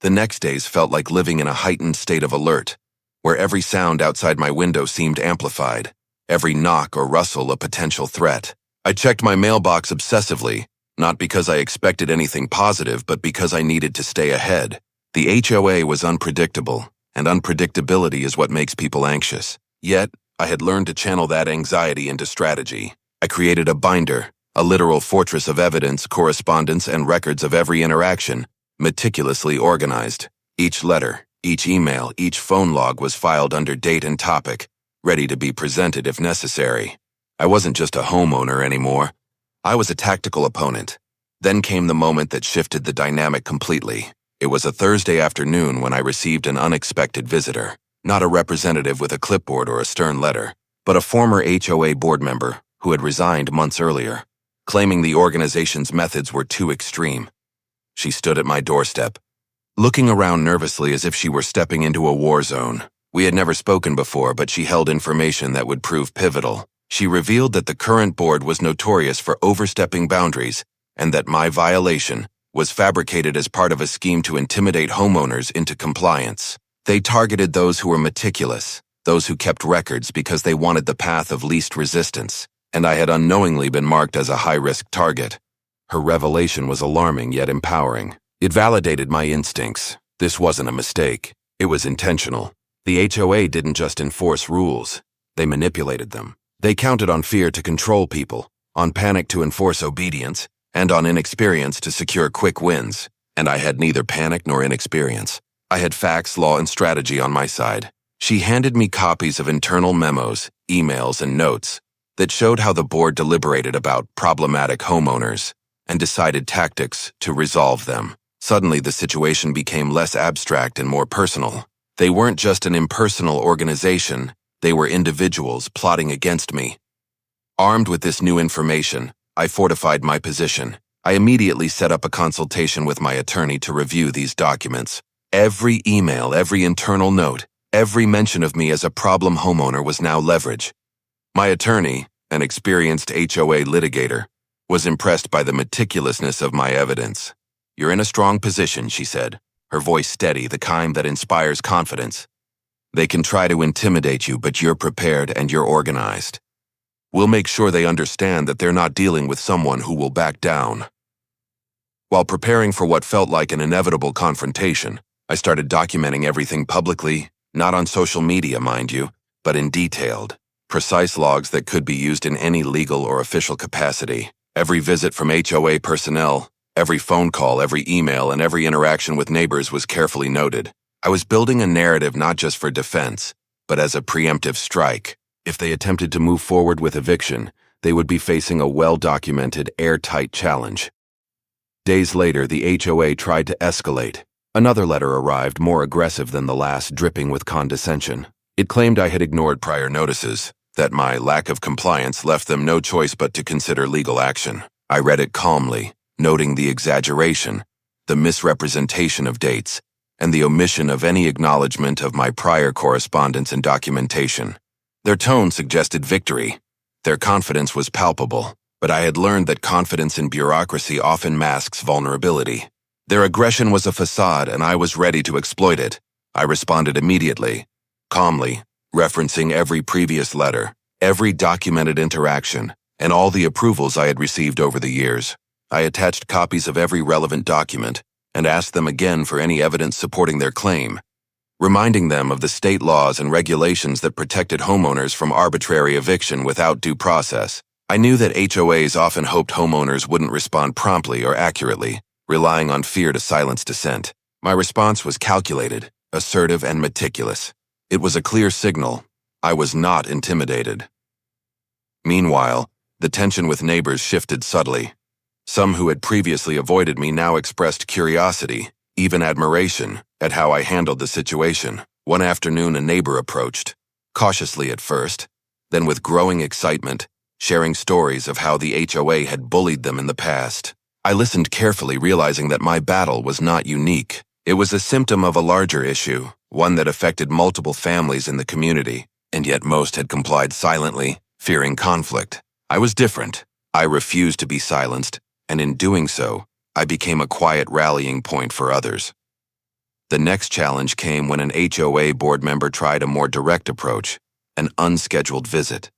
The next days felt like living in a heightened state of alert, where every sound outside my window seemed amplified, every knock or rustle a potential threat. I checked my mailbox obsessively, not because I expected anything positive, but because I needed to stay ahead. The HOA was unpredictable, and unpredictability is what makes people anxious. Yet, I had learned to channel that anxiety into strategy. I created a binder, a literal fortress of evidence, correspondence, and records of every interaction, meticulously organized. Each letter, each email, each phone log was filed under date and topic, ready to be presented if necessary. I wasn't just a homeowner anymore. I was a tactical opponent. Then came the moment that shifted the dynamic completely. It was a Thursday afternoon when I received an unexpected visitor. Not a representative with a clipboard or a stern letter, but a former HOA board member who had resigned months earlier, claiming the organization's methods were too extreme. She stood at my doorstep, looking around nervously as if she were stepping into a war zone. We had never spoken before, but she held information that would prove pivotal. She revealed that the current board was notorious for overstepping boundaries and that my violation was fabricated as part of a scheme to intimidate homeowners into compliance. They targeted those who were meticulous, those who kept records because they wanted the path of least resistance, and I had unknowingly been marked as a high-risk target. Her revelation was alarming yet empowering. It validated my instincts. This wasn't a mistake. It was intentional. The HOA didn't just enforce rules. They manipulated them. They counted on fear to control people, on panic to enforce obedience, and on inexperience to secure quick wins. And I had neither panic nor inexperience. I had facts, law, and strategy on my side. She handed me copies of internal memos, emails, and notes that showed how the board deliberated about problematic homeowners and decided tactics to resolve them. Suddenly, the situation became less abstract and more personal. They weren't just an impersonal organization, they were individuals plotting against me. Armed with this new information, I fortified my position. I immediately set up a consultation with my attorney to review these documents. Every email, every internal note, every mention of me as a problem homeowner was now leverage. My attorney, an experienced HOA litigator, was impressed by the meticulousness of my evidence. "You're in a strong position," she said, her voice steady, the kind that inspires confidence. "They can try to intimidate you, but you're prepared and you're organized. We'll make sure they understand that they're not dealing with someone who will back down." While preparing for what felt like an inevitable confrontation, I started documenting everything publicly, not on social media, mind you, but in detailed, precise logs that could be used in any legal or official capacity. Every visit from HOA personnel, every phone call, every email, and every interaction with neighbors was carefully noted. I was building a narrative not just for defense, but as a preemptive strike. If they attempted to move forward with eviction, they would be facing a well-documented, airtight challenge. Days later, the HOA tried to escalate. Another letter arrived, more aggressive than the last, dripping with condescension. It claimed I had ignored prior notices, that my lack of compliance left them no choice but to consider legal action. I read it calmly, noting the exaggeration, the misrepresentation of dates, and the omission of any acknowledgement of my prior correspondence and documentation. Their tone suggested victory. Their confidence was palpable, but I had learned that confidence in bureaucracy often masks vulnerability. Their aggression was a facade, and I was ready to exploit it. I responded immediately, calmly, referencing every previous letter, every documented interaction, and all the approvals I had received over the years. I attached copies of every relevant document and asked them again for any evidence supporting their claim, reminding them of the state laws and regulations that protected homeowners from arbitrary eviction without due process. I knew that HOAs often hoped homeowners wouldn't respond promptly or accurately, relying on fear to silence dissent. My response was calculated, assertive, and meticulous. It was a clear signal. I was not intimidated. Meanwhile, the tension with neighbors shifted subtly. Some who had previously avoided me now expressed curiosity, even admiration, at how I handled the situation. One afternoon, a neighbor approached, cautiously at first, then with growing excitement, sharing stories of how the HOA had bullied them in the past. I listened carefully, realizing that my battle was not unique. It was a symptom of a larger issue, one that affected multiple families in the community, and yet most had complied silently, fearing conflict. I was different. I refused to be silenced, and in doing so, I became a quiet rallying point for others. The next challenge came when an HOA board member tried a more direct approach, an unscheduled visit.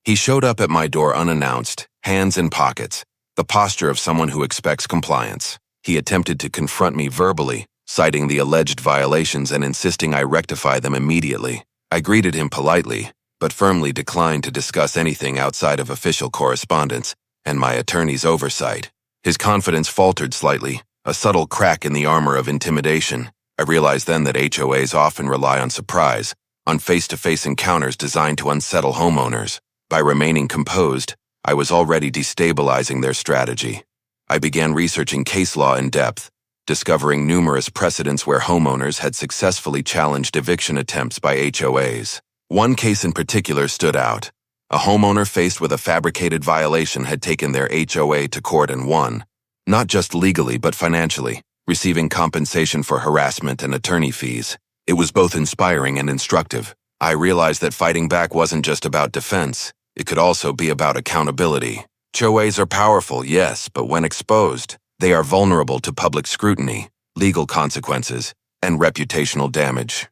He showed up at my door unannounced, hands in pockets, the posture of someone who expects compliance. He attempted to confront me verbally, citing the alleged violations and insisting I rectify them immediately. I greeted him politely, but firmly declined to discuss anything outside of official correspondence and my attorney's oversight. His confidence faltered slightly, a subtle crack in the armor of intimidation. I realized then that HOAs often rely on surprise, on face-to-face encounters designed to unsettle homeowners. By remaining composed, I was already destabilizing their strategy. I began researching case law in depth, discovering numerous precedents where homeowners had successfully challenged eviction attempts by HOAs. One case in particular stood out. A homeowner faced with a fabricated violation had taken their HOA to court and won, not just legally but financially, receiving compensation for harassment and attorney fees. It was both inspiring and instructive. I realized that fighting back wasn't just about defense, it could also be about accountability. HOAs are powerful, yes, but when exposed, they are vulnerable to public scrutiny, legal consequences, and reputational damage.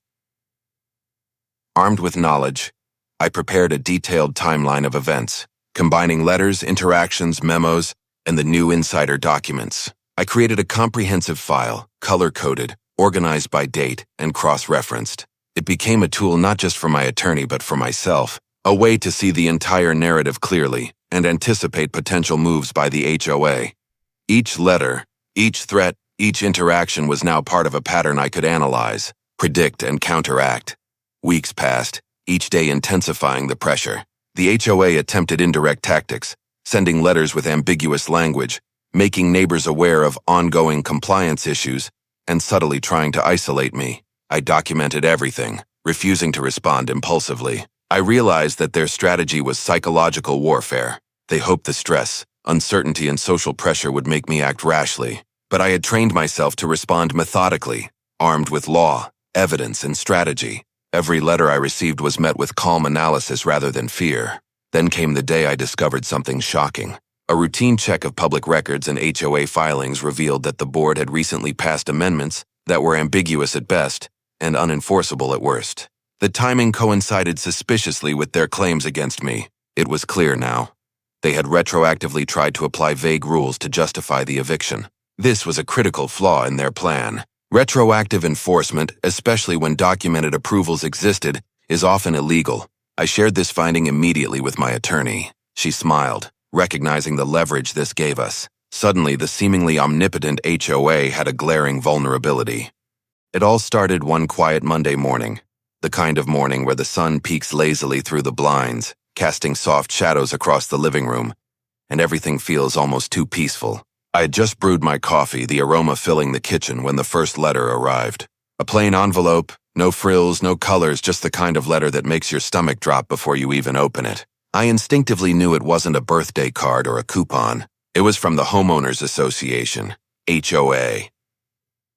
Armed with knowledge, I prepared a detailed timeline of events, combining letters, interactions, memos, and the new insider documents. I created a comprehensive file, color-coded, organized by date, and cross-referenced. It became a tool not just for my attorney but for myself, a way to see the entire narrative clearly and anticipate potential moves by the HOA. Each letter, each threat, each interaction was now part of a pattern I could analyze, predict, and counteract. Weeks passed, each day intensifying the pressure. The HOA attempted indirect tactics, sending letters with ambiguous language, making neighbors aware of ongoing compliance issues, and subtly trying to isolate me. I documented everything, refusing to respond impulsively. I realized that their strategy was psychological warfare. They hoped the stress, uncertainty, and social pressure would make me act rashly. But I had trained myself to respond methodically, armed with law, evidence, and strategy. Every letter I received was met with calm analysis rather than fear. Then came the day I discovered something shocking. A routine check of public records and HOA filings revealed that the board had recently passed amendments that were ambiguous at best and unenforceable at worst. The timing coincided suspiciously with their claims against me. It was clear now. They had retroactively tried to apply vague rules to justify the eviction. This was a critical flaw in their plan. Retroactive enforcement, especially when documented approvals existed, is often illegal. I shared this finding immediately with my attorney. She smiled, recognizing the leverage this gave us. Suddenly, the seemingly omnipotent HOA had a glaring vulnerability. It all started one quiet Monday morning, the kind of morning where the sun peeks lazily through the blinds, casting soft shadows across the living room, and everything feels almost too peaceful. I had just brewed my coffee, the aroma filling the kitchen, when the first letter arrived. A plain envelope, no frills, no colors, just the kind of letter that makes your stomach drop before you even open it. I instinctively knew it wasn't a birthday card or a coupon. It was from the Homeowners Association, HOA.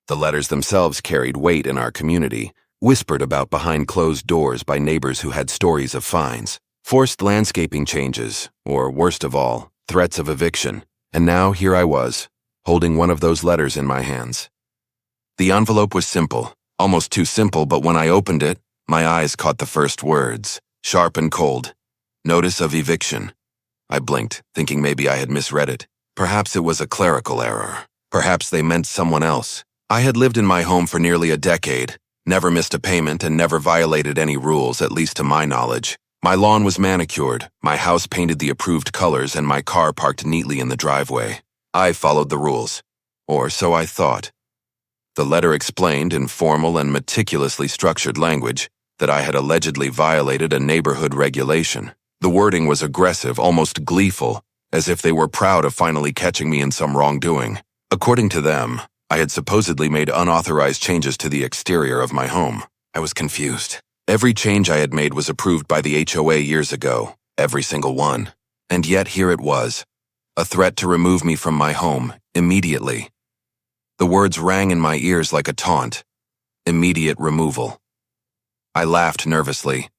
The letters themselves carried weight in our community, whispered about behind closed doors by neighbors who had stories of fines, forced landscaping changes, or worst of all, threats of eviction. And now here I was, holding one of those letters in my hands. The envelope was simple, almost too simple, but when I opened it, my eyes caught the first words, sharp and cold. Notice of eviction. I blinked, thinking maybe I had misread it. Perhaps it was a clerical error. Perhaps they meant someone else. I had lived in my home for nearly a decade, never missed a payment, and never violated any rules, at least to my knowledge. My lawn was manicured, my house painted the approved colors, and my car parked neatly in the driveway. I followed the rules. Or so I thought. The letter explained in formal and meticulously structured language that I had allegedly violated a neighborhood regulation. The wording was aggressive, almost gleeful, as if they were proud of finally catching me in some wrongdoing. According to them, I had supposedly made unauthorized changes to the exterior of my home. I was confused. Every change I had made was approved by the HOA years ago, every single one. And yet here it was, a threat to remove me from my home, immediately. The words rang in my ears like a taunt. Immediate removal. I laughed nervously,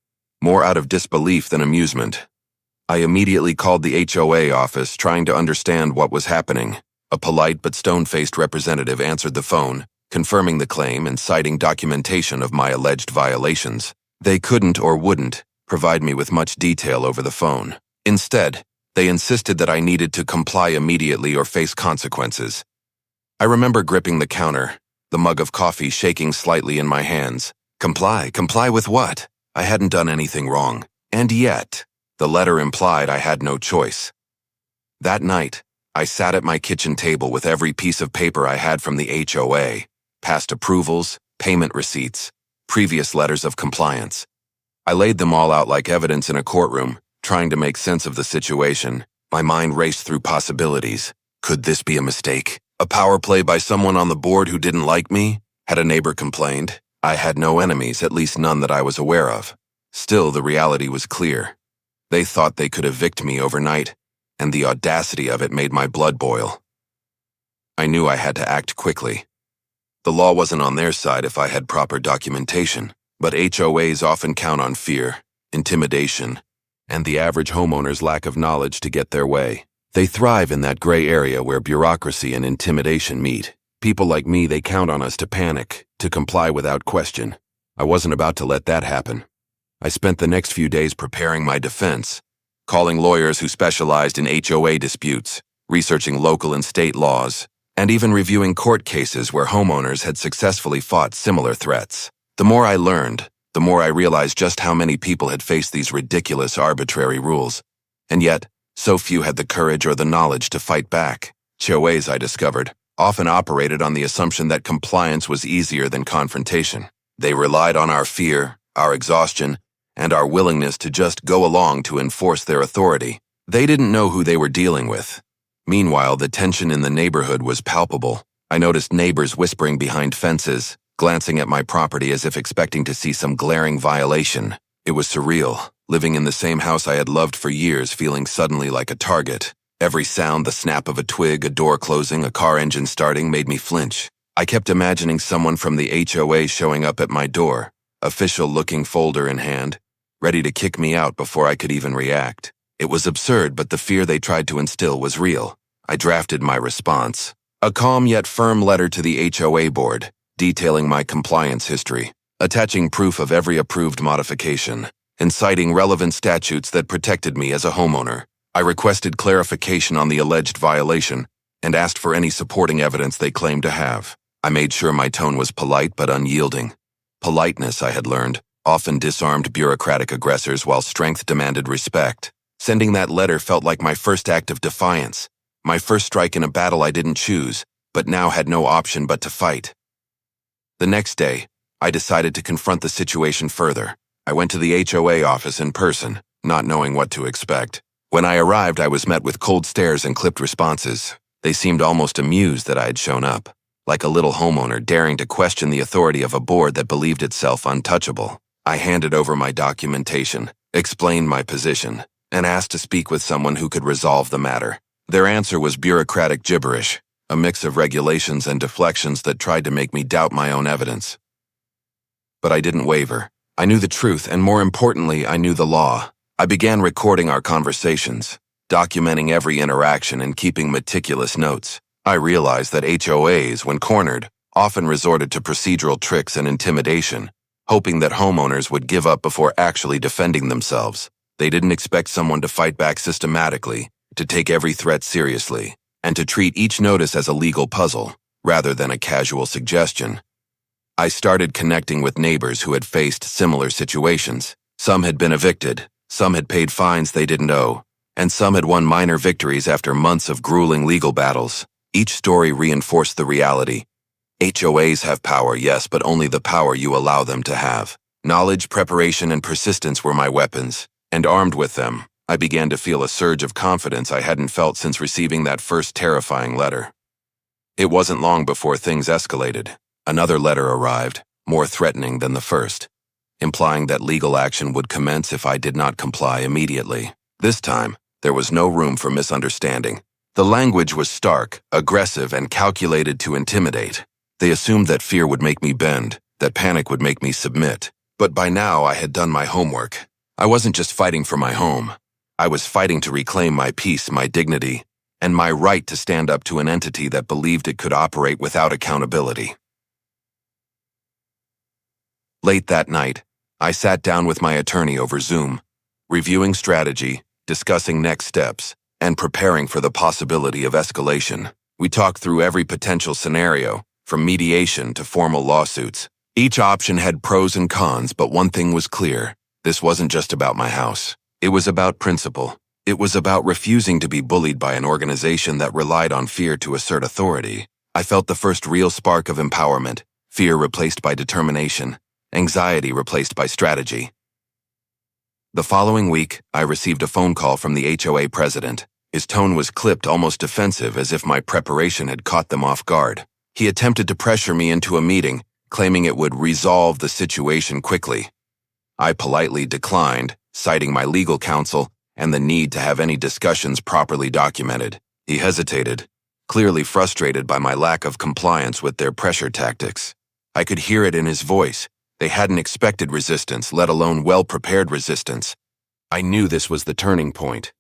more out of disbelief than amusement. I immediately called the HOA office, trying to understand what was happening. A polite but stone-faced representative answered the phone, confirming the claim and citing documentation of my alleged violations. They couldn't or wouldn't provide me with much detail over the phone. Instead, they insisted that I needed to comply immediately or face consequences. I remember gripping the counter, the mug of coffee shaking slightly in my hands. Comply? Comply with what? I hadn't done anything wrong. And yet, the letter implied I had no choice. That night, I sat at my kitchen table with every piece of paper I had from the HOA, past approvals, payment receipts, previous letters of compliance. I laid them all out like evidence in a courtroom, trying to make sense of the situation. My mind raced through possibilities. Could this be a mistake? A power play by someone on the board who didn't like me? Had a neighbor complained? I had no enemies, at least none that I was aware of. Still, the reality was clear. They thought they could evict me overnight, and the audacity of it made my blood boil. I knew I had to act quickly. The law wasn't on their side if I had proper documentation, but HOAs often count on fear, intimidation, and the average homeowner's lack of knowledge to get their way. They thrive in that gray area where bureaucracy and intimidation meet. People like me, they count on us to panic, to comply without question. I wasn't about to let that happen. I spent the next few days preparing my defense, calling lawyers who specialized in HOA disputes, researching local and state laws, and even reviewing court cases where homeowners had successfully fought similar threats. The more I learned, the more I realized just how many people had faced these ridiculous, arbitrary rules. And yet, so few had the courage or the knowledge to fight back. HOAs, I discovered, often operated on the assumption that compliance was easier than confrontation. They relied on our fear, our exhaustion, and our willingness to just go along to enforce their authority. They didn't know who they were dealing with. Meanwhile, the tension in the neighborhood was palpable. I noticed neighbors whispering behind fences, glancing at my property as if expecting to see some glaring violation. It was surreal, living in the same house I had loved for years, feeling suddenly like a target. Every sound, the snap of a twig, a door closing, a car engine starting, made me flinch. I kept imagining someone from the HOA showing up at my door, official-looking folder in hand, ready to kick me out before I could even react. It was absurd, but the fear they tried to instill was real. I drafted my response, a calm yet firm letter to the HOA board, detailing my compliance history, attaching proof of every approved modification, and citing relevant statutes that protected me as a homeowner. I requested clarification on the alleged violation and asked for any supporting evidence they claimed to have. I made sure my tone was polite but unyielding. Politeness, I had learned, often disarmed bureaucratic aggressors while strength demanded respect. Sending that letter felt like my first act of defiance, my first strike in a battle I didn't choose, but now had no option but to fight. The next day, I decided to confront the situation further. I went to the HOA office in person, not knowing what to expect. When I arrived, I was met with cold stares and clipped responses. They seemed almost amused that I had shown up, like a little homeowner daring to question the authority of a board that believed itself untouchable. I handed over my documentation, explained my position, and asked to speak with someone who could resolve the matter. Their answer was bureaucratic gibberish, a mix of regulations and deflections that tried to make me doubt my own evidence. But I didn't waver. I knew the truth, and more importantly, I knew the law. I began recording our conversations, documenting every interaction and keeping meticulous notes. I realized that HOAs, when cornered, often resorted to procedural tricks and intimidation, hoping that homeowners would give up before actually defending themselves. They didn't expect someone to fight back systematically, to take every threat seriously, and to treat each notice as a legal puzzle, rather than a casual suggestion. I started connecting with neighbors who had faced similar situations. Some had been evicted, some had paid fines they didn't owe, and some had won minor victories after months of grueling legal battles. Each story reinforced the reality. HOAs have power, yes, but only the power you allow them to have. Knowledge, preparation, and persistence were my weapons, and armed with them, I began to feel a surge of confidence I hadn't felt since receiving that first terrifying letter. It wasn't long before things escalated. Another letter arrived, more threatening than the first, implying that legal action would commence if I did not comply immediately. This time, there was no room for misunderstanding. The language was stark, aggressive, and calculated to intimidate. They assumed that fear would make me bend, that panic would make me submit. But by now, I had done my homework. I wasn't just fighting for my home. I was fighting to reclaim my peace, my dignity, and my right to stand up to an entity that believed it could operate without accountability. Late that night, I sat down with my attorney over Zoom, reviewing strategy, discussing next steps, and preparing for the possibility of escalation. We talked through every potential scenario, from mediation to formal lawsuits. Each option had pros and cons, but one thing was clear. This wasn't just about my house. It was about principle. It was about refusing to be bullied by an organization that relied on fear to assert authority. I felt the first real spark of empowerment, fear replaced by determination, anxiety replaced by strategy. The following week, I received a phone call from the HOA president. His tone was clipped, almost defensive, as if my preparation had caught them off guard. He attempted to pressure me into a meeting, claiming it would resolve the situation quickly. I politely declined, citing my legal counsel and the need to have any discussions properly documented. He hesitated, clearly frustrated by my lack of compliance with their pressure tactics. I could hear it in his voice. They hadn't expected resistance, let alone well-prepared resistance. I knew this was the turning point.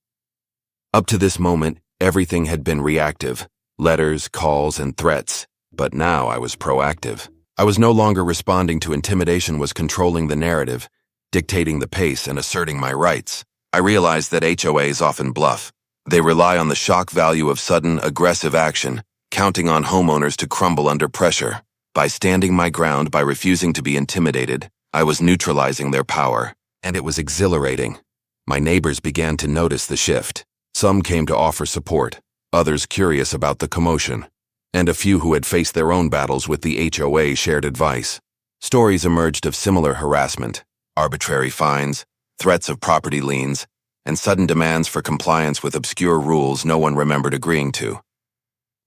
Up to this moment, everything had been reactive, letters, calls, and threats. But now I was proactive. I was no longer responding to intimidation, was controlling the narrative, dictating the pace, and asserting my rights. I realized that HOAs often bluff. They rely on the shock value of sudden, aggressive action, counting on homeowners to crumble under pressure. By standing my ground, by refusing to be intimidated, I was neutralizing their power, and it was exhilarating. My neighbors began to notice the shift. Some came to offer support, others curious about the commotion, and a few who had faced their own battles with the HOA shared advice. Stories emerged of similar harassment, arbitrary fines, threats of property liens, and sudden demands for compliance with obscure rules no one remembered agreeing to.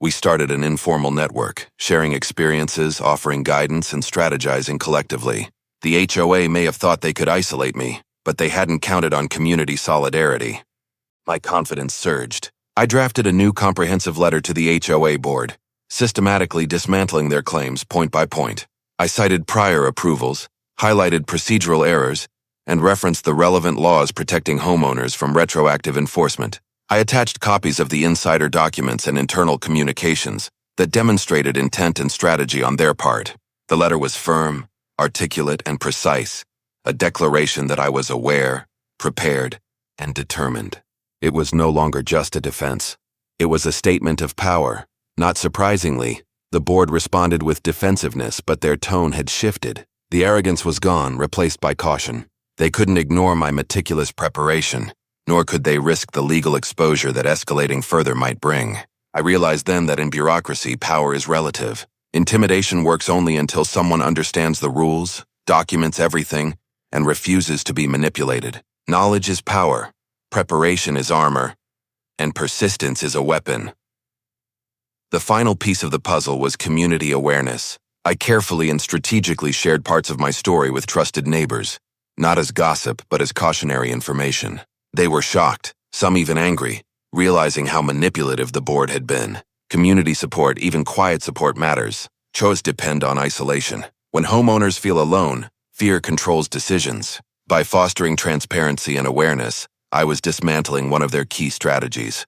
We started an informal network, sharing experiences, offering guidance, and strategizing collectively. The HOA may have thought they could isolate me, but they hadn't counted on community solidarity. My confidence surged. I drafted a new comprehensive letter to the HOA board, systematically dismantling their claims point by point. I cited prior approvals, highlighted procedural errors, and referenced the relevant laws protecting homeowners from retroactive enforcement. I attached copies of the insider documents and internal communications that demonstrated intent and strategy on their part. The letter was firm, articulate, and precise, a declaration that I was aware, prepared, and determined. It was no longer just a defense. It was a statement of power. Not surprisingly, the board responded with defensiveness, but their tone had shifted. The arrogance was gone, replaced by caution. They couldn't ignore my meticulous preparation, nor could they risk the legal exposure that escalating further might bring. I realized then that in bureaucracy, power is relative. Intimidation works only until someone understands the rules, documents everything, and refuses to be manipulated. Knowledge is power, preparation is armor, and persistence is a weapon. The final piece of the puzzle was community awareness. I carefully and strategically shared parts of my story with trusted neighbors, not as gossip, but as cautionary information. They were shocked, some even angry, realizing how manipulative the board had been. Community support, even quiet support, matters. Chos depend on isolation. When homeowners feel alone, fear controls decisions. By fostering transparency and awareness, I was dismantling one of their key strategies.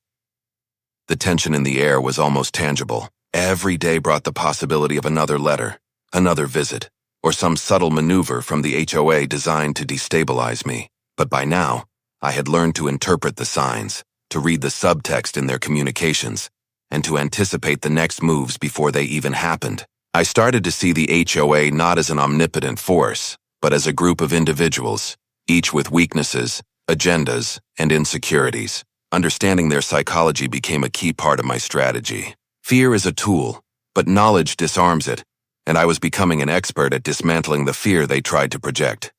The tension in the air was almost tangible. Every day brought the possibility of another letter, another visit, or some subtle maneuver from the HOA designed to destabilize me. But by now, I had learned to interpret the signs, to read the subtext in their communications, and to anticipate the next moves before they even happened. I started to see the HOA not as an omnipotent force, but as a group of individuals, each with weaknesses, agendas, and insecurities. Understanding their psychology became a key part of my strategy. Fear is a tool, but knowledge disarms it, and I was becoming an expert at dismantling the fear they tried to project.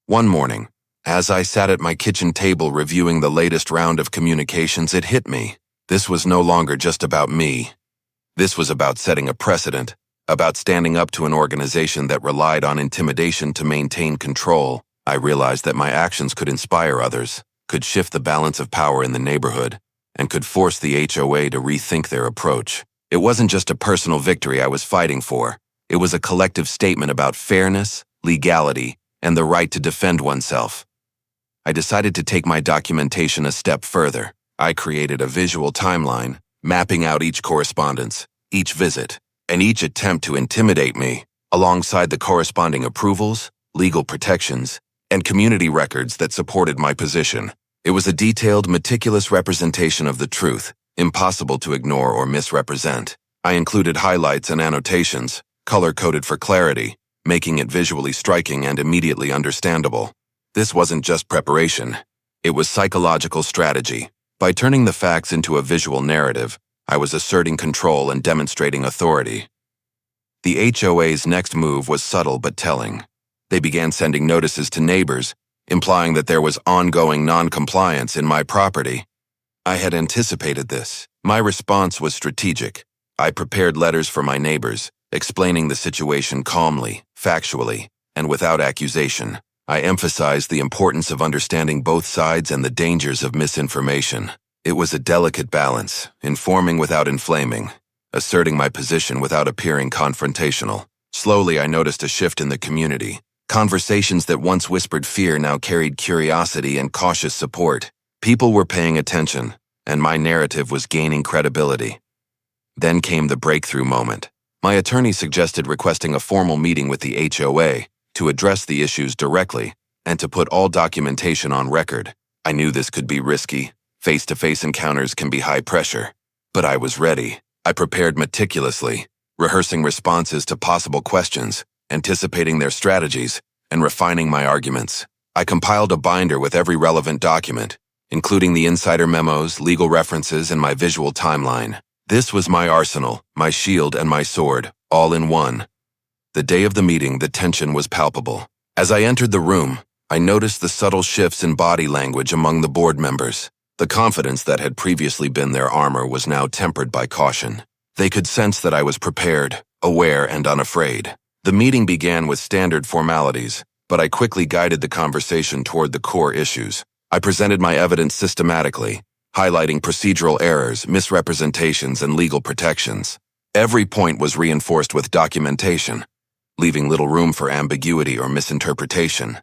One morning, as I sat at my kitchen table reviewing the latest round of communications, it hit me. This was no longer just about me. This was about setting a precedent, about standing up to an organization that relied on intimidation to maintain control. I realized that my actions could inspire others, could shift the balance of power in the neighborhood, and could force the HOA to rethink their approach. It wasn't just a personal victory I was fighting for. It was a collective statement about fairness, legality, and the right to defend oneself. I decided to take my documentation a step further. I created a visual timeline, mapping out each correspondence, each visit, and each attempt to intimidate me. alongside the corresponding approvals, legal protections, and community records that supported my position. It was a detailed, meticulous representation of the truth, impossible to ignore or misrepresent. I included highlights and annotations, color-coded for clarity, making it visually striking and immediately understandable. This wasn't just preparation. It was psychological strategy. By turning the facts into a visual narrative, I was asserting control and demonstrating authority. The HOA's next move was subtle but telling. They began sending notices to neighbors, implying that there was ongoing non-compliance in my property. I had anticipated this. My response was strategic. I prepared letters for my neighbors, explaining the situation calmly, factually, and without accusation. I emphasized the importance of understanding both sides and the dangers of misinformation. It was a delicate balance, informing without inflaming, asserting my position without appearing confrontational. Slowly, I noticed a shift in the community. Conversations that once whispered fear now carried curiosity and cautious support. People were paying attention, and my narrative was gaining credibility. Then came the breakthrough moment. My attorney suggested requesting a formal meeting with the HOA to address the issues directly and to put all documentation on record. I knew this could be risky. Face-to-face encounters can be high pressure. But I was ready. I prepared meticulously, rehearsing responses to possible questions, anticipating their strategies, and refining my arguments. I compiled a binder with every relevant document, including the insider memos, legal references, and my visual timeline. This was my arsenal, my shield, and my sword, all in one. The day of the meeting, the tension was palpable. As I entered the room, I noticed the subtle shifts in body language among the board members. The confidence that had previously been their armor was now tempered by caution. They could sense that I was prepared, aware, and unafraid. The meeting began with standard formalities, but I quickly guided the conversation toward the core issues. I presented my evidence systematically, highlighting procedural errors, misrepresentations, and legal protections. Every point was reinforced with documentation, leaving little room for ambiguity or misinterpretation.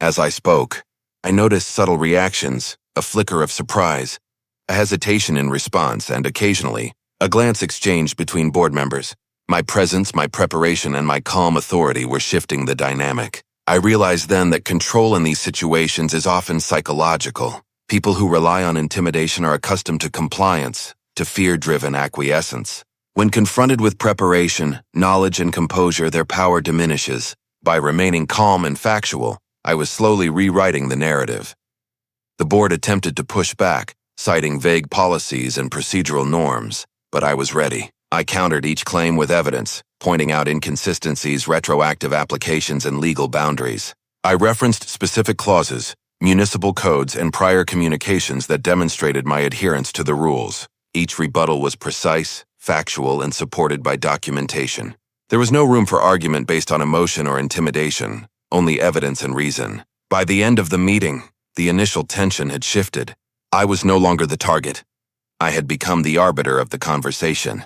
As I spoke, I noticed subtle reactions, a flicker of surprise, a hesitation in response, and occasionally, a glance exchanged between board members. My presence, my preparation, and my calm authority were shifting the dynamic. I realized then that control in these situations is often psychological. People who rely on intimidation are accustomed to compliance, to fear-driven acquiescence. When confronted with preparation, knowledge, and composure, their power diminishes. By remaining calm and factual, I was slowly rewriting the narrative. The board attempted to push back, citing vague policies and procedural norms, but I was ready. I countered each claim with evidence, pointing out inconsistencies, retroactive applications, and legal boundaries. I referenced specific clauses, municipal codes, and prior communications that demonstrated my adherence to the rules. Each rebuttal was precise, factual, and supported by documentation. There was no room for argument based on emotion or intimidation, only evidence and reason. By the end of the meeting, the initial tension had shifted. I was no longer the target. I had become the arbiter of the conversation.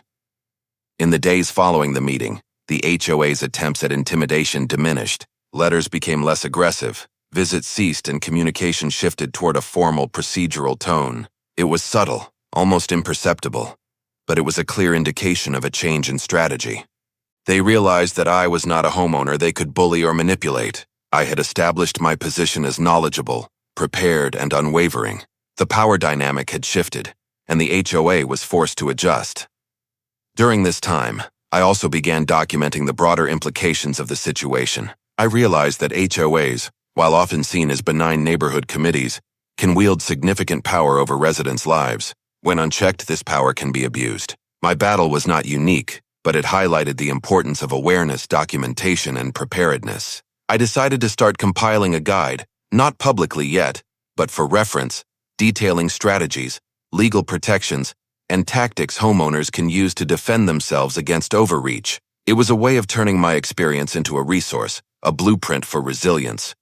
In the days following the meeting, the HOA's attempts at intimidation diminished. Letters became less aggressive, visits ceased, and communication shifted toward a formal procedural tone. It was subtle, almost imperceptible, but it was a clear indication of a change in strategy. They realized that I was not a homeowner they could bully or manipulate. I had established my position as knowledgeable, prepared, and unwavering. The power dynamic had shifted, and the HOA was forced to adjust. During this time, I also began documenting the broader implications of the situation. I realized that HOAs, while often seen as benign neighborhood committees, can wield significant power over residents' lives. When unchecked, this power can be abused. My battle was not unique, but it highlighted the importance of awareness, documentation, and preparedness. I decided to start compiling a guide, not publicly yet, but for reference, detailing strategies, legal protections, and tactics homeowners can use to defend themselves against overreach. It was a way of turning my experience into a resource, a blueprint for resilience.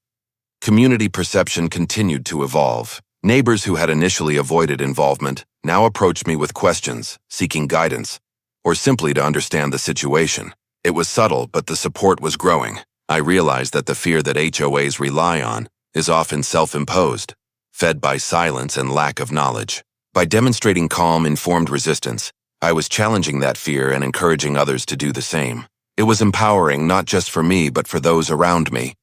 Community perception continued to evolve. Neighbors who had initially avoided involvement now approached me with questions, seeking guidance, or simply to understand the situation. It was subtle, but the support was growing. I realized that the fear that HOAs rely on is often self-imposed, fed by silence and lack of knowledge. By demonstrating calm, informed resistance, I was challenging that fear and encouraging others to do the same. It was empowering not just for me but for those around me.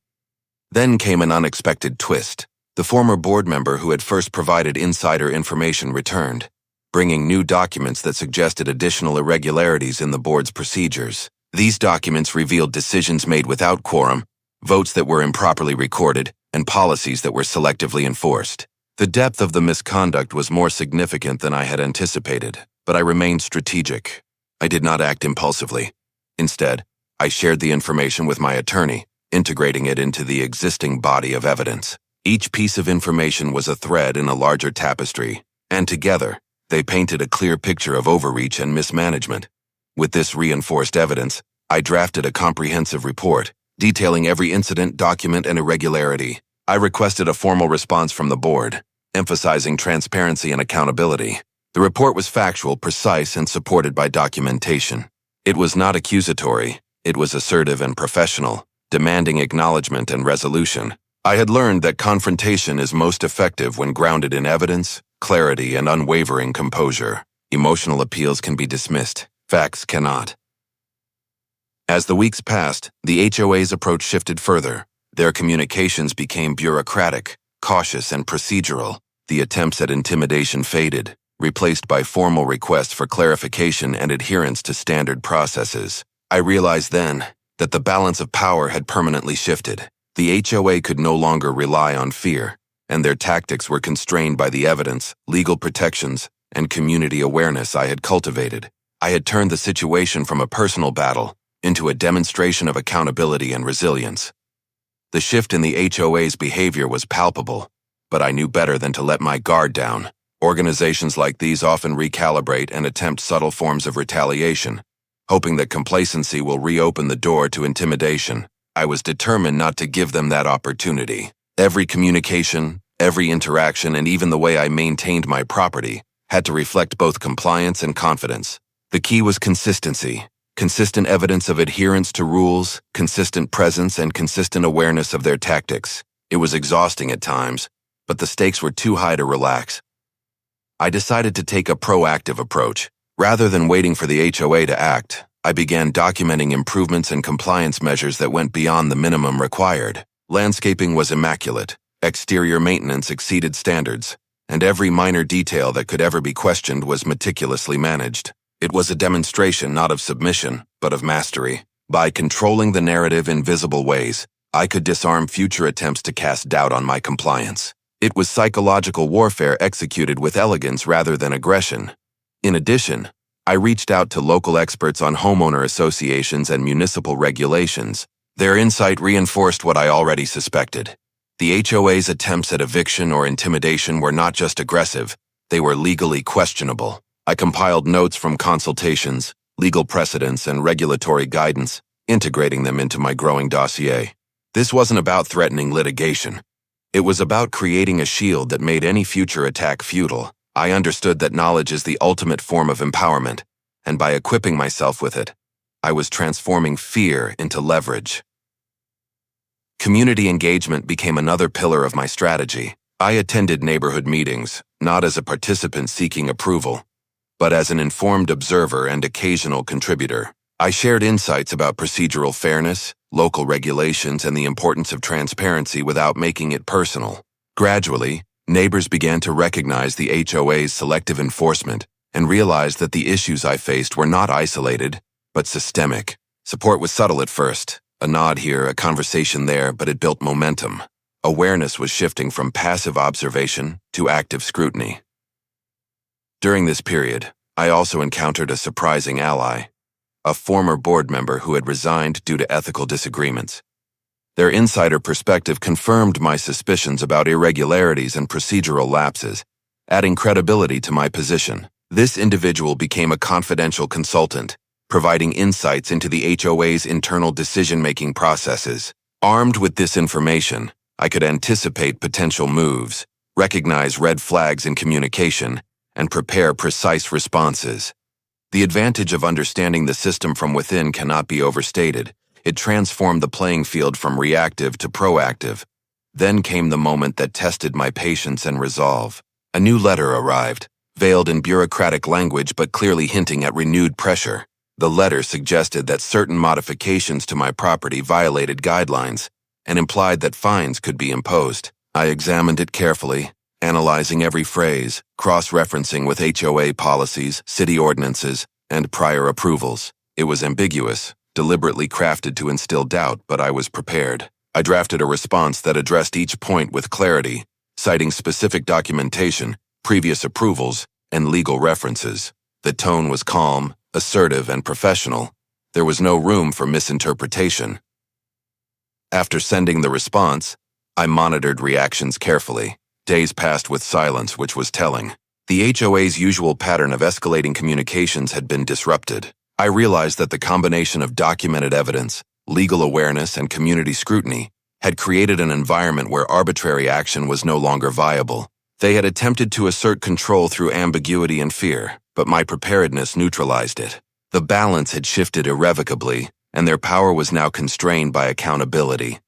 Then came an unexpected twist. The former board member who had first provided insider information returned, bringing new documents that suggested additional irregularities in the board's procedures. These documents revealed decisions made without quorum, votes that were improperly recorded, and policies that were selectively enforced. The depth of the misconduct was more significant than I had anticipated, but I remained strategic. I did not act impulsively. Instead, I shared the information with my attorney, integrating it into the existing body of evidence. Each piece of information was a thread in a larger tapestry, and together, they painted a clear picture of overreach and mismanagement. With this reinforced evidence, I drafted a comprehensive report, detailing every incident, document, and irregularity. I requested a formal response from the board, emphasizing transparency and accountability. The report was factual, precise, and supported by documentation. It was not accusatory, it was assertive and professional, demanding acknowledgement and resolution. I had learned that confrontation is most effective when grounded in evidence, clarity, and unwavering composure. Emotional appeals can be dismissed, facts cannot. As the weeks passed, the HOA's approach shifted further. Their communications became bureaucratic, cautious, and procedural. The attempts at intimidation faded, replaced by formal requests for clarification and adherence to standard processes. I realized then that the balance of power had permanently shifted. The HOA could no longer rely on fear, and their tactics were constrained by the evidence, legal protections, and community awareness I had cultivated. I had turned the situation from a personal battle into a demonstration of accountability and resilience. The shift in the HOA's behavior was palpable, but I knew better than to let my guard down. Organizations like these often recalibrate and attempt subtle forms of retaliation, hoping that complacency will reopen the door to intimidation. I was determined not to give them that opportunity. Every communication, every interaction, and even the way I maintained my property had to reflect both compliance and confidence. The key was consistency. Consistent evidence of adherence to rules, consistent presence, and consistent awareness of their tactics. It was exhausting at times, but the stakes were too high to relax. I decided to take a proactive approach. Rather than waiting for the HOA to act, I began documenting improvements and compliance measures that went beyond the minimum required. Landscaping was immaculate, exterior maintenance exceeded standards, and every minor detail that could ever be questioned was meticulously managed. It was a demonstration not of submission, but of mastery. By controlling the narrative in visible ways, I could disarm future attempts to cast doubt on my compliance. It was psychological warfare executed with elegance rather than aggression. In addition, I reached out to local experts on homeowner associations and municipal regulations. Their insight reinforced what I already suspected. The HOA's attempts at eviction or intimidation were not just aggressive, they were legally questionable. I compiled notes from consultations, legal precedents, and regulatory guidance, integrating them into my growing dossier. This wasn't about threatening litigation. It was about creating a shield that made any future attack futile. I understood that knowledge is the ultimate form of empowerment, and by equipping myself with it, I was transforming fear into leverage. Community engagement became another pillar of my strategy. I attended neighborhood meetings, not as a participant seeking approval, but as an informed observer and occasional contributor. I shared insights about procedural fairness, local regulations, and the importance of transparency without making it personal. Gradually, neighbors began to recognize the HOA's selective enforcement and realized that the issues I faced were not isolated, but systemic. Support was subtle at first, a nod here, a conversation there, but it built momentum. Awareness was shifting from passive observation to active scrutiny. During this period, I also encountered a surprising ally, a former board member who had resigned due to ethical disagreements. Their insider perspective confirmed my suspicions about irregularities and procedural lapses, adding credibility to my position. This individual became a confidential consultant, providing insights into the HOA's internal decision-making processes. Armed with this information, I could anticipate potential moves, recognize red flags in communication, and prepare precise responses. The advantage of understanding the system from within cannot be overstated. It transformed the playing field from reactive to proactive. Then came the moment that tested my patience and resolve. A new letter arrived, veiled in bureaucratic language but clearly hinting at renewed pressure. The letter suggested that certain modifications to my property violated guidelines and implied that fines could be imposed. I examined it carefully, analyzing every phrase, cross-referencing with HOA policies, city ordinances, and prior approvals. It was ambiguous, deliberately crafted to instill doubt, but I was prepared. I drafted a response that addressed each point with clarity, citing specific documentation, previous approvals, and legal references. The tone was calm, assertive, and professional. There was no room for misinterpretation. After sending the response, I monitored reactions carefully. Days passed with silence, which was telling. The HOA's usual pattern of escalating communications had been disrupted. I realized that the combination of documented evidence, legal awareness, and community scrutiny had created an environment where arbitrary action was no longer viable. They had attempted to assert control through ambiguity and fear, but my preparedness neutralized it. The balance had shifted irrevocably, and their power was now constrained by accountability.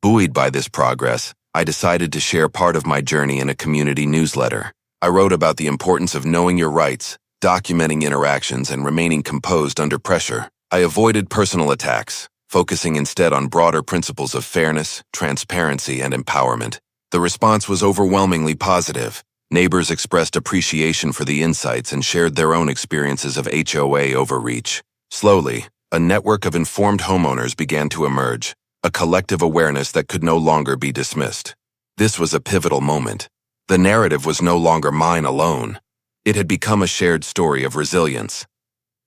Buoyed by this progress, I decided to share part of my journey in a community newsletter. I wrote about the importance of knowing your rights, documenting interactions, and remaining composed under pressure. I avoided personal attacks, focusing instead on broader principles of fairness, transparency, and empowerment. The response was overwhelmingly positive. Neighbors expressed appreciation for the insights and shared their own experiences of HOA overreach. Slowly, a network of informed homeowners began to emerge, a collective awareness that could no longer be dismissed. This was a pivotal moment. The narrative was no longer mine alone. It had become a shared story of resilience.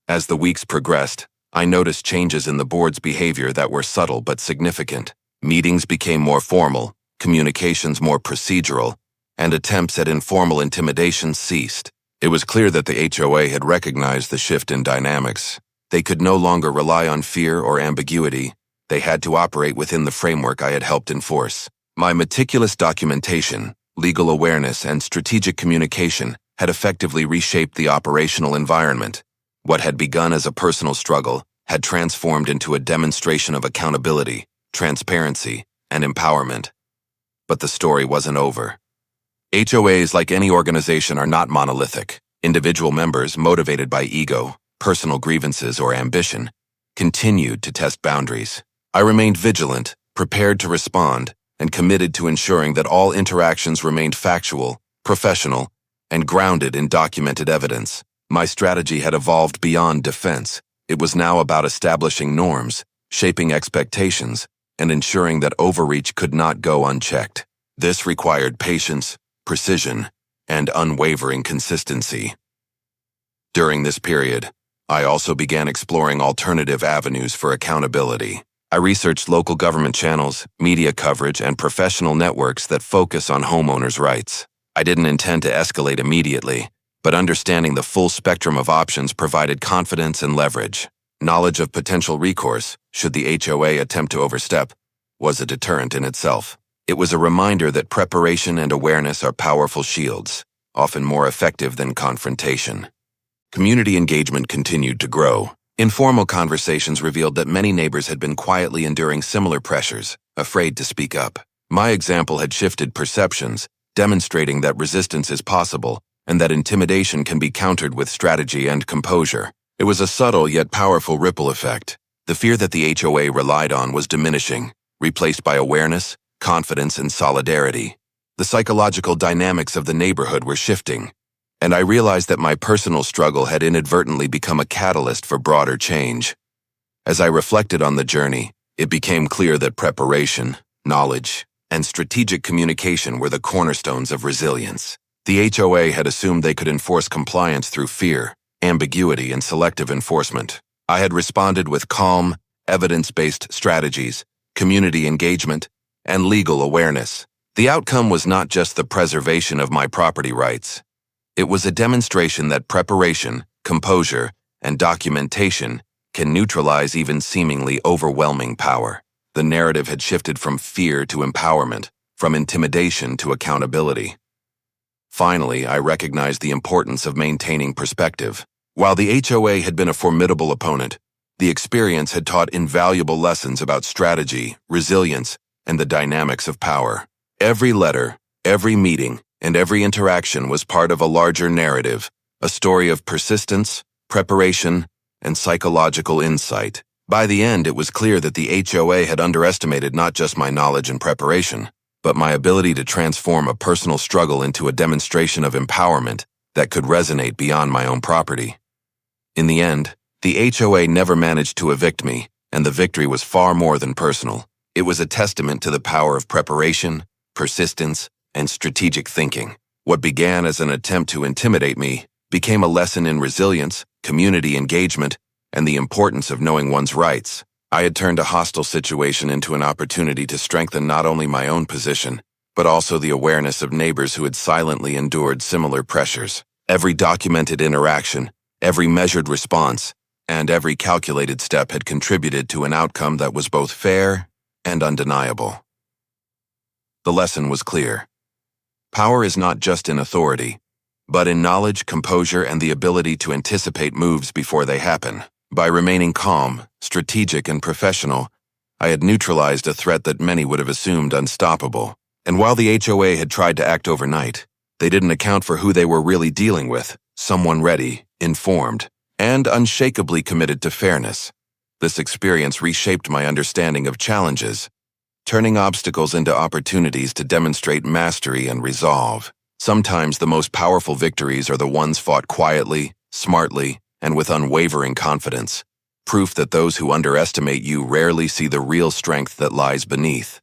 As the weeks progressed, I noticed changes in the board's behavior that were subtle but significant. Meetings became more formal, communications more procedural, and attempts at informal intimidation ceased. It was clear that the HOA had recognized the shift in dynamics. They could no longer rely on fear or ambiguity. They had to operate within the framework I had helped enforce. My meticulous documentation, legal awareness, and strategic communication had effectively reshaped the operational environment. What had begun as a personal struggle had transformed into a demonstration of accountability, transparency, and empowerment. But the story wasn't over. HOAs, like any organization, are not monolithic. Individual members, motivated by ego, personal grievances, or ambition, continued to test boundaries. I remained vigilant, prepared to respond, and committed to ensuring that all interactions remained factual, professional, and grounded in documented evidence. My strategy had evolved beyond defense. It was now about establishing norms, shaping expectations, and ensuring that overreach could not go unchecked. This required patience, precision, and unwavering consistency. During this period, I also began exploring alternative avenues for accountability. I researched local government channels, media coverage, and professional networks that focus on homeowners' rights. I didn't intend to escalate immediately, but understanding the full spectrum of options provided confidence and leverage. Knowledge of potential recourse, should the HOA attempt to overstep, was a deterrent in itself. It was a reminder that preparation and awareness are powerful shields, often more effective than confrontation. Community engagement continued to grow. Informal conversations revealed that many neighbors had been quietly enduring similar pressures, afraid to speak up. My example had shifted perceptions, demonstrating that resistance is possible and that intimidation can be countered with strategy and composure. It was a subtle yet powerful ripple effect. The fear that the HOA relied on was diminishing, replaced by awareness, confidence, and solidarity. The psychological dynamics of the neighborhood were shifting, and I realized that my personal struggle had inadvertently become a catalyst for broader change. As I reflected on the journey, it became clear that preparation, knowledge, and strategic communication were the cornerstones of resilience. The HOA had assumed they could enforce compliance through fear, ambiguity, and selective enforcement. I had responded with calm, evidence-based strategies, community engagement, and legal awareness. The outcome was not just the preservation of my property rights. It was a demonstration that preparation, composure, and documentation can neutralize even seemingly overwhelming power. The narrative had shifted from fear to empowerment, from intimidation to accountability. Finally, I recognized the importance of maintaining perspective. While the HOA had been a formidable opponent, the experience had taught invaluable lessons about strategy, resilience, and the dynamics of power. Every letter, every meeting, and every interaction was part of a larger narrative, a story of persistence, preparation, and psychological insight. By the end, it was clear that the HOA had underestimated not just my knowledge and preparation, but my ability to transform a personal struggle into a demonstration of empowerment that could resonate beyond my own property. In the end, the HOA never managed to evict me, and the victory was far more than personal. It was a testament to the power of preparation, persistence, and strategic thinking. What began as an attempt to intimidate me became a lesson in resilience, community engagement, and the importance of knowing one's rights. I had turned a hostile situation into an opportunity to strengthen not only my own position, but also the awareness of neighbors who had silently endured similar pressures. Every documented interaction, every measured response, and every calculated step had contributed to an outcome that was both fair and undeniable. The lesson was clear. Power is not just in authority, but in knowledge, composure, and the ability to anticipate moves before they happen. By remaining calm, strategic, and professional, I had neutralized a threat that many would have assumed unstoppable. And while the HOA had tried to act overnight, they didn't account for who they were really dealing with: someone ready, informed, and unshakably committed to fairness. This experience reshaped my understanding of challenges, turning obstacles into opportunities to demonstrate mastery and resolve. Sometimes the most powerful victories are the ones fought quietly, smartly, and with unwavering confidence, proof that those who underestimate you rarely see the real strength that lies beneath.